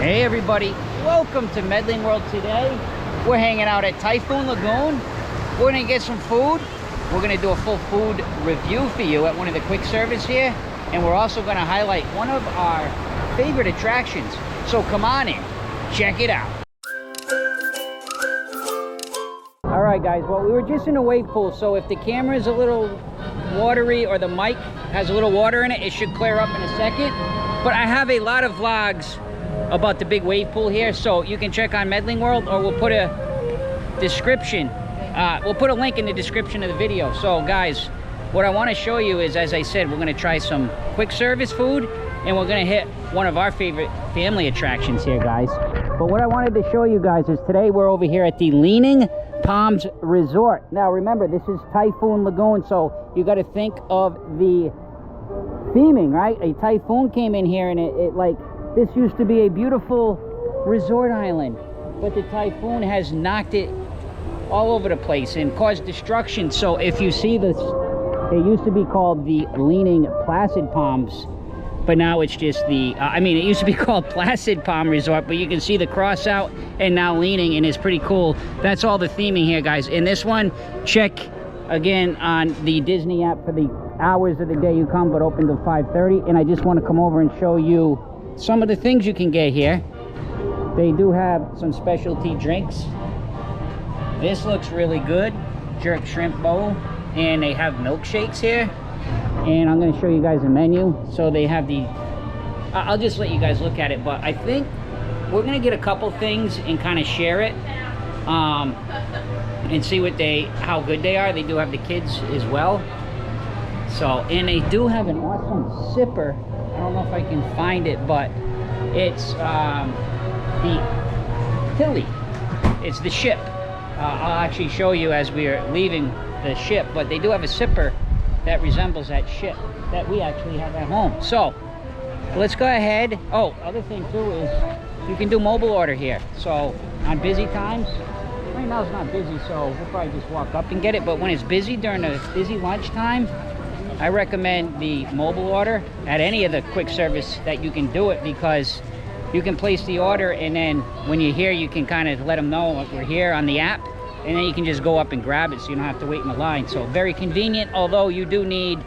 Hey everybody, welcome to Medling World. Today we're hanging out at Typhoon Lagoon. We're gonna get some food. We're gonna do a full food review for you at one of the quick service here, and we're also gonna highlight one of our favorite attractions. So come on in, check it out. All right guys, well, we were just in a wave pool, so if the camera is a little watery or the mic has a little water in it, it should clear up in a second. But I have a lot of vlogs about the big wave pool here, so you can check on Medling World, or we'll put a description. We'll put a link in the description of the video. So guys, what I want to show you is, as I said, we're going to try some quick service food, and we're going to hit one of our favorite family attractions here, guys. But what I wanted to show you guys is today we're over here at the Leaning Palms Resort. Now remember, this is Typhoon Lagoon, so you got to think of the theming, right? A typhoon came in here, and it like, this used to be a beautiful resort island, but the typhoon has knocked it all over the place and caused destruction. So if you see this, it used to be called the Leaning Placid Palms, but now it's just the it used to be called Placid Palm Resort, but you can see the cross out and now Leaning, and it's pretty cool. That's all the theming here, guys. In this one, check again on the Disney app for the hours of the day you come, but open till 5:30. And I just want to come over and show you some of the things you can get here. They do have some specialty drinks. This looks really good, jerk shrimp bowl, and they have milkshakes here. And I'm going to show you guys a menu. So they have the, I'll just let you guys look at it, but I think we're going to get a couple things and kind of share it and see what how good they are. They do have the kids as well. So, and they do have an awesome sipper. I don't know if I can find it, but it's the Tilly. It's the ship. I'll actually show you as we are leaving the ship, but they do have a sipper that resembles that ship that we actually have at home. So let's go ahead. Oh, other thing too is you can do mobile order here. So on busy times, right now it's not busy, so we'll probably just walk up and get it. But when it's busy during a busy lunchtime, I recommend the mobile order at any of the quick service that you can do it, because you can place the order, and then when you're here, you can kind of let them know we're here on the app, and then you can just go up and grab it, so you don't have to wait in the line. So very convenient, although you do need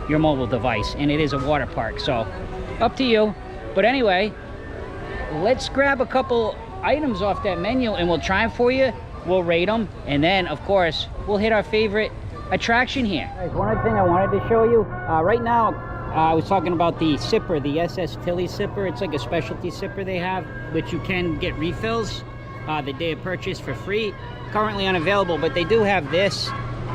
your mobile device, and it is a water park, so up to you. But anyway, let's grab a couple items off that menu, and we'll try them for you. We'll rate them, and then of course we'll hit our favorite attraction here. Guys, one other thing I wanted to show you right now, I was talking about the sipper, the SS Tilly sipper. It's like a specialty sipper they have, which you can get refills the day of purchase for free. Currently unavailable, but they do have this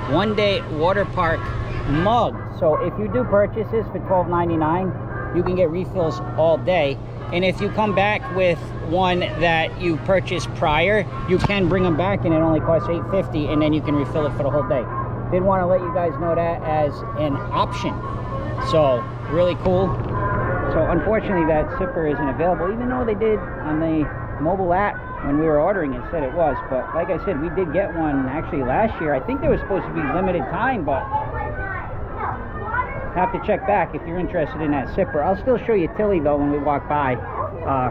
one-day water park mug. So if you do purchase this for $12.99, you can get refills all day. And if you come back with one that you purchased prior, you can bring them back, and it only costs $8.50, and then you can refill it for the whole day. Did want to let you guys know that as an option. So really cool. So unfortunately that sipper isn't available, even though they did on the mobile app when we were ordering it said it was. But like I said, we did get one actually last year. I think there was supposed to be limited time, but have to check back if you're interested in that sipper. I'll still show you Tilly though when we walk by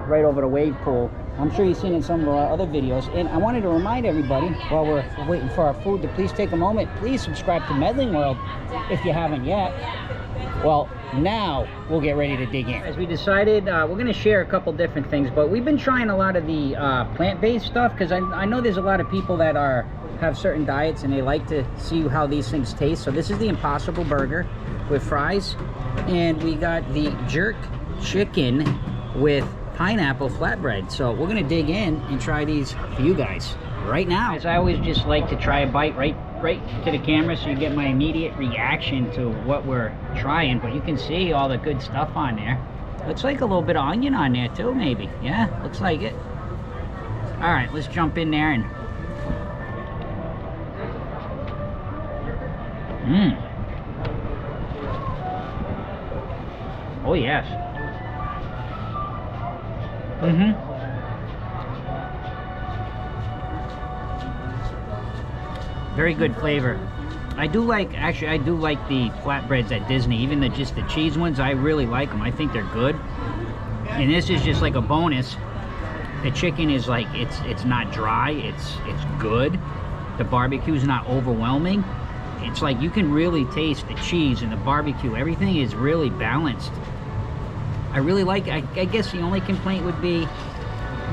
right over the wave pool. I'm sure you've seen in some of our other videos. And I wanted to remind everybody while we're waiting for our food to please take a moment. Please subscribe to Medling World if you haven't yet. Well, now we'll get ready to dig in. As we decided, we're going to share a couple different things, but we've been trying a lot of the plant-based stuff, because I know there's a lot of people that have certain diets and they like to see how these things taste. So this is the Impossible Burger with fries, and we got the jerk chicken with pineapple flatbread. So we're going to dig in and try these for you guys right now. As I always just like to try a bite right to the camera, so you get my immediate reaction to what we're trying. But you can see all the good stuff on there. Looks like a little bit of onion on there too, maybe. Yeah, looks like it. All right, let's jump in there and oh yes. Very good flavor. I do like the flatbreads at Disney, even just the cheese ones. I really like them. I think they're good. And this is just like a bonus The chicken is like, it's not dry, it's good. The barbecue is not overwhelming. It's like you can really taste the cheese and the barbecue. Everything is really balanced. I really like it. I guess the only complaint would be,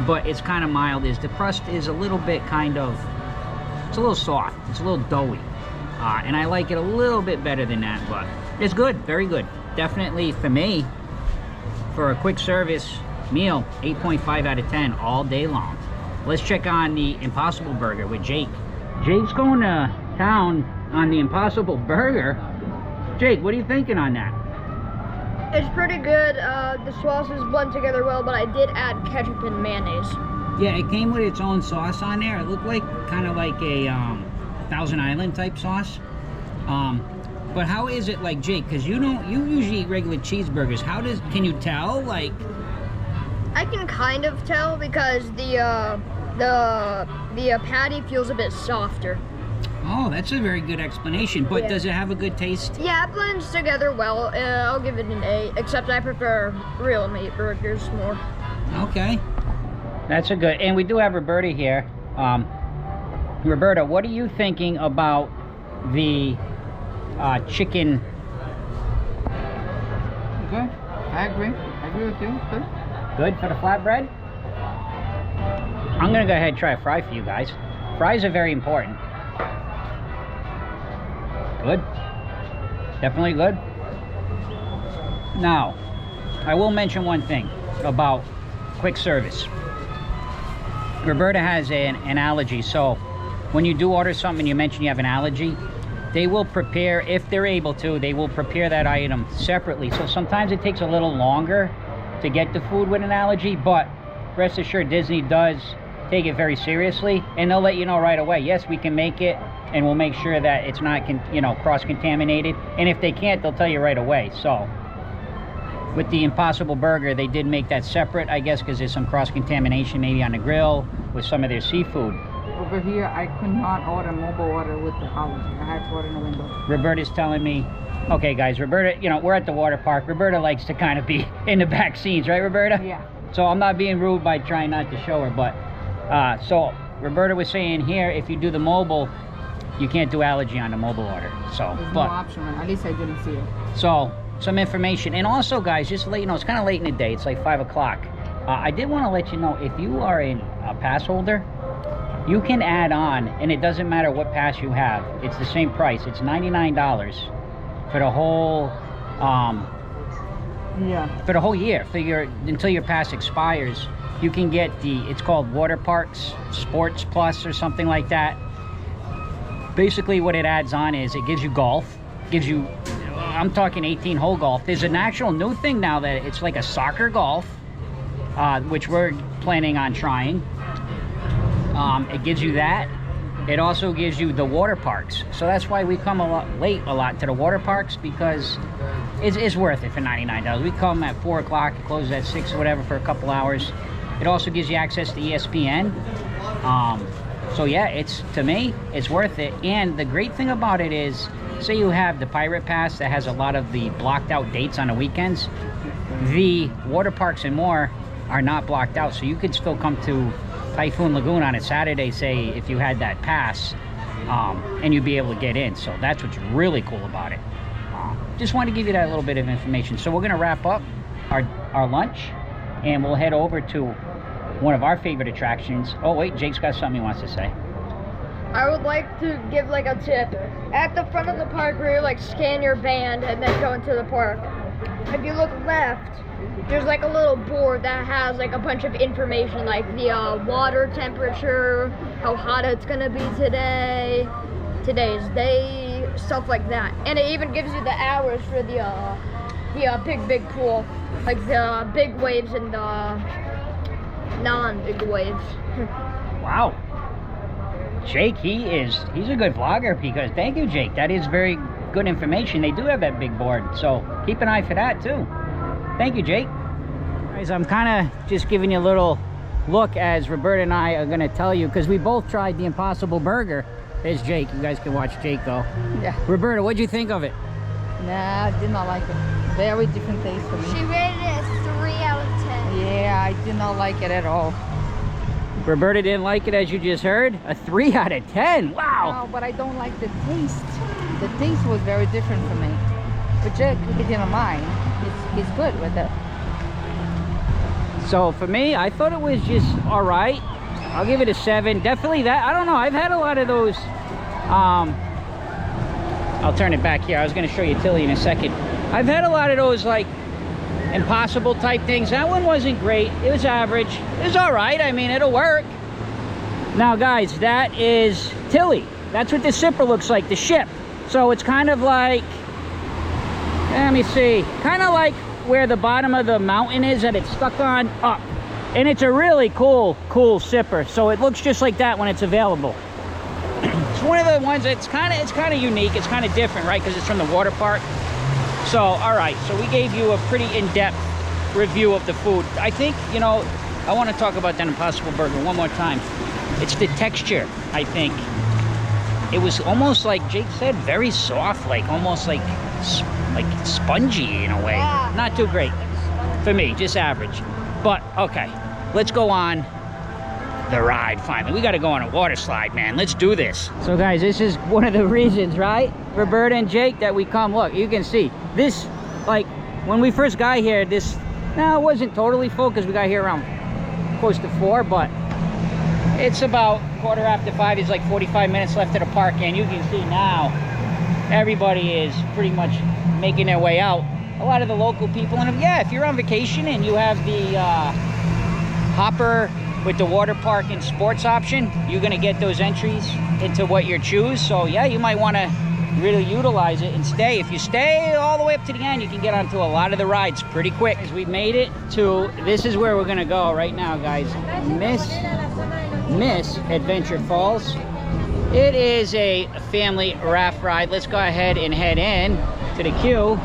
but it's kind of mild, is the crust is a little bit kind of, it's a little soft, it's a little doughy. And I like it a little bit better than that, but it's good, very good. Definitely for me, for a quick service meal, 8.5 out of 10 all day long. Let's check on the Impossible Burger with Jake. Jake's going to town on the Impossible Burger. Jake, what are you thinking on that? It's pretty good. The sauces blend together well, but I did add ketchup and mayonnaise. Yeah, it came with its own sauce on there. It looked like kind of like a Thousand Island type sauce. But how is it, like, Jake? Because you usually eat regular cheeseburgers. Can you tell? Like, I can kind of tell because the patty feels a bit softer. oh, that's a very good explanation. But Yeah. does it have a good taste? Yeah, it blends together well. I'll give it an 8, except I prefer real meat burgers more. Okay, that's a good. And we do have Roberta here. Roberta, what are you thinking about the chicken? Good. I agree with you. Good. Good for the flatbread? I'm gonna go ahead and try a fry for you guys. Fries are very important. Good. Definitely good. Now, I will mention one thing about quick service. Roberta has an allergy, so when you do order something and you mention you have an allergy, they will prepare, if they're able to, they will prepare that item separately. So sometimes it takes a little longer to get the food with an allergy, but rest assured Disney does take it very seriously, and they'll let you know right away. Yes, we can make it, and we'll make sure that it's not cross-contaminated, and if they can't, they'll tell you right away. So with the Impossible Burger, they did make that separate, I guess, because there's some cross-contamination maybe on the grill with some of their seafood. Over here, I could not order mobile order with the allergy. I had to order in the window. Roberta's telling me, okay guys, Roberta, we're at the water park. Roberta likes to kind of be in the back scenes, right, Roberta? Yeah. So I'm not being rude by trying not to show her, but so Roberta was saying here, if you do the mobile, you can't do allergy on the mobile order. So, There's no option. At least I didn't see it. So some information. And also, guys, just to let you know, it's kind of late in the day. It's like 5 o'clock. I did want to let you know, if you are a pass holder, you can add on, and it doesn't matter what pass you have. It's the same price. It's $99 for the whole for the whole year, until your pass expires. You can get it's called Water Parks Sports Plus or something like that. Basically what it adds on is it gives you golf, I'm talking 18-hole golf. There's an actual new thing now that it's like a soccer golf, which we're planning on trying. It gives you that. It also gives you the water parks. So that's why we come a lot to the water parks, because it's worth it for $99. We come at 4 o'clock, it closes at 6 or whatever for a couple hours. It also gives you access to ESPN. So yeah, to me, it's worth it. And the great thing about it is, say you have the Pirate Pass that has a lot of the blocked out dates on the weekends, the water parks and more are not blocked out. So you could still come to Typhoon Lagoon on a Saturday, say, if you had that pass, and you'd be able to get in. So that's what's really cool about it. Just wanted to give you that little bit of information. So we're gonna wrap up our lunch, and we'll head over to one of our favorite attractions. Oh wait, Jake's got something he wants to say. I would like to give like a tip. At the front of the park where you like scan your band and then go into the park, if you look left, there's like a little board that has like a bunch of information, like the water temperature, how hot it's gonna be today, today's day, stuff like that. And it even gives you the hours for the big pool, like the big waves and the non-big waves. Wow. Jake, he's a good vlogger, because thank you, Jake. That is very good information. They do have that big board, so keep an eye for that too. Thank you, Jake. Guys, I'm kind of just giving you a little look as Roberta and I are going to tell you, because we both tried the Impossible Burger. There's Jake. You guys can watch Jake go. Yeah. Roberta, what'd you think of it? Nah, I did not like it. Very different taste for me. She rated it a 3 out of 10. Yeah, I did not like it at all. Roberta didn't like it, as you just heard. A 3 out of 10. Wow. No, but I don't like the taste. The taste was very different for me. But Jack, he didn't mind. He's good with it. So for me, I thought it was just all right. I'll give it a 7. Definitely that. I don't know. I've had a lot of those. I'll turn it back here. I was going to show you Tilly in a second. I've had a lot of those like impossible type things. That one wasn't great. It was average. It was all right. I mean, it'll work. Now guys, that is Tilly. That's what the Sipper looks like, the ship. So it's kind of like, let me see, kind of like where the bottom of the mountain is that it's stuck on up. And it's a really cool Sipper. So it looks just like that when it's available. It's one of the ones that's kind of unique. It's kind of different, right? Because it's from the water park. So, all right. So we gave you a pretty in-depth review of the food. I think, you know, I want to talk about that Impossible Burger one more time. It's the texture, I think. It was almost like Jake said, very soft, like almost like spongy in a way. Yeah. Not too great for me, just average. But okay, let's go on the ride finally. We got to go on a water slide, man. Let's do this. So guys, this is one of the reasons, right, Roberta and Jake, that we come. Look, you can see this, like when we first got here, this now it wasn't totally full because we got here around close to 4, but it's about 5:15. It's like 45 minutes left of the park, and you can see now everybody is pretty much making their way out. A lot of the local people, and yeah, if you're on vacation and you have the hopper with the water park and sports option, you're gonna get those entries into what you choose. So yeah, you might want to really utilize it and stay. If you stay all the way up to the end, you can get onto a lot of the rides pretty quick. As we made it to, this is where we're gonna go right now, guys. Miss Adventure Falls. It is a family raft ride. Let's go ahead and head in to the queue.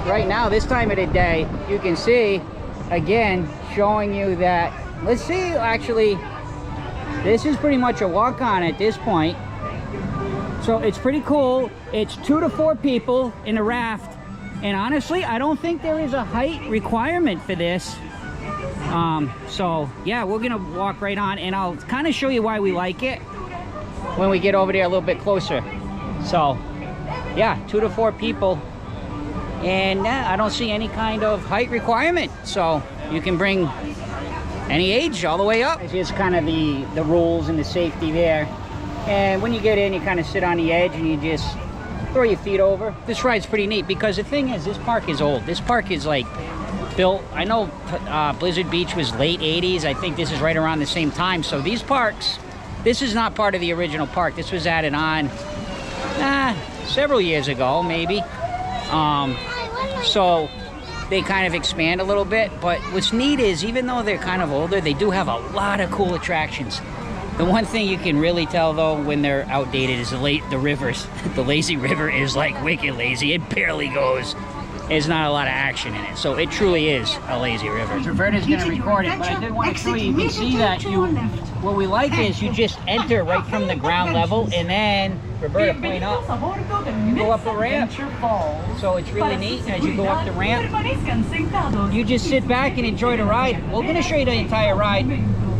Right now, this time of the day, you can see, again, showing you that, let's see, actually, this is pretty much a walk-on at this point. So it's pretty cool. It's 2 to 4 people in a raft. And honestly, I don't think there is a height requirement for this. So yeah, we're gonna walk right on, and I'll kind of show you why we like it when we get over there a little bit closer. So yeah, 2 to 4 people. And I don't see any kind of height requirement, so you can bring any age all the way up. It's just kind of the rules and the safety there. And when you get in, you kind of sit on the edge and you just throw your feet over. This ride's pretty neat because the thing is, this park is old. This park is like built, I know Blizzard Beach was late 80s. I think this is right around the same time. So these parks, this is not part of the original park. This was added on several years ago, maybe. So they kind of expand a little bit, but what's neat is, even though they're kind of older, they do have a lot of cool attractions. The one thing you can really tell though when they're outdated is the rivers. The lazy river is like wicked lazy. It barely goes. There's not a lot of action in it, so it truly is a lazy river. Roberta's going to record it, but I did want to show you. You can see that what we like is you just enter right from the ground level, and then Roberta, point up. You go up the ramp. So it's really neat. As you go up the ramp, you just sit back and enjoy the ride. We're going to show you the entire ride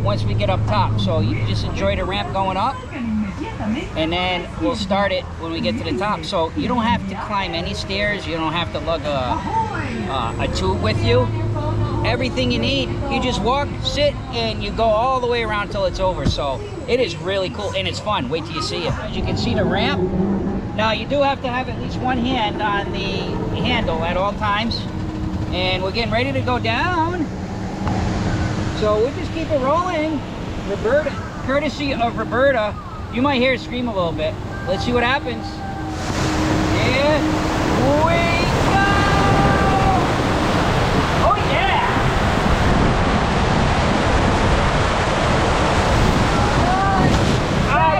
once we get up top. So you can just enjoy the ramp going up, and then we'll start it when we get to the top. So you don't have to climb any stairs. You don't have to lug a tube with you. Everything you need, you just walk, sit, and you go all the way around till it's over. So it is really cool, and it's fun. Wait till you see it. As you can see the ramp. Now you do have to have at least one hand on the handle at all times. And we're getting ready to go down. So we'll just keep it rolling. Roberta, courtesy of Roberta, you might hear her scream a little bit. Let's see what happens. Here we go! Oh yeah!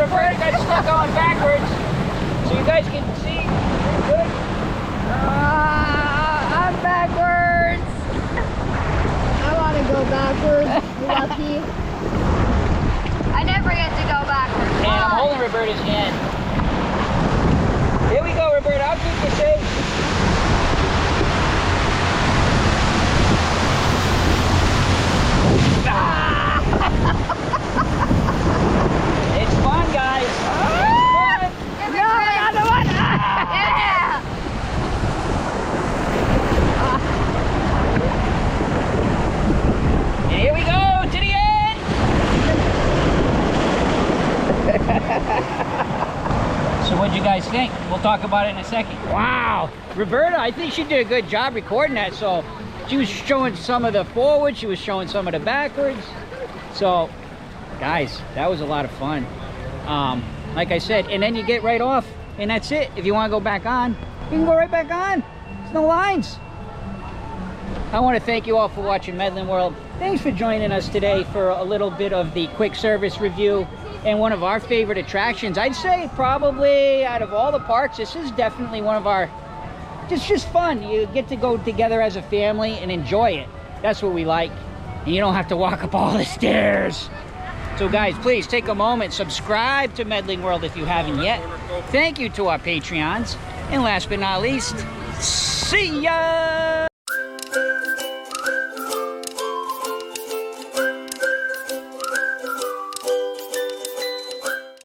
Roberta got stuck going backwards. So you guys can see. Good. I'm backwards. I want to go backwards. Lucky. I never get to go backwards. And I'm holding Roberta's hand. Here we go, Roberta. I'll keep you safe. Ah! think? We'll talk about it in a second. Wow, Roberta, I think she did a good job recording that. So she was showing some of the forward, she was showing some of the backwards. So guys, that was a lot of fun. Like I said, and then you get right off and that's it. If you want to go back on, you can go right back on. There's no lines. I want to thank you all for watching Medling World. Thanks for joining us today for a little bit of the quick service review and one of our favorite attractions. I'd say probably out of all the parks, this is definitely one of our, it's just fun. You get to go together as a family and enjoy it. That's what we like. And you don't have to walk up all the stairs. So guys, please take a moment, subscribe to Medling World if you haven't yet. Thank you to our Patreons. And last but not least, see ya!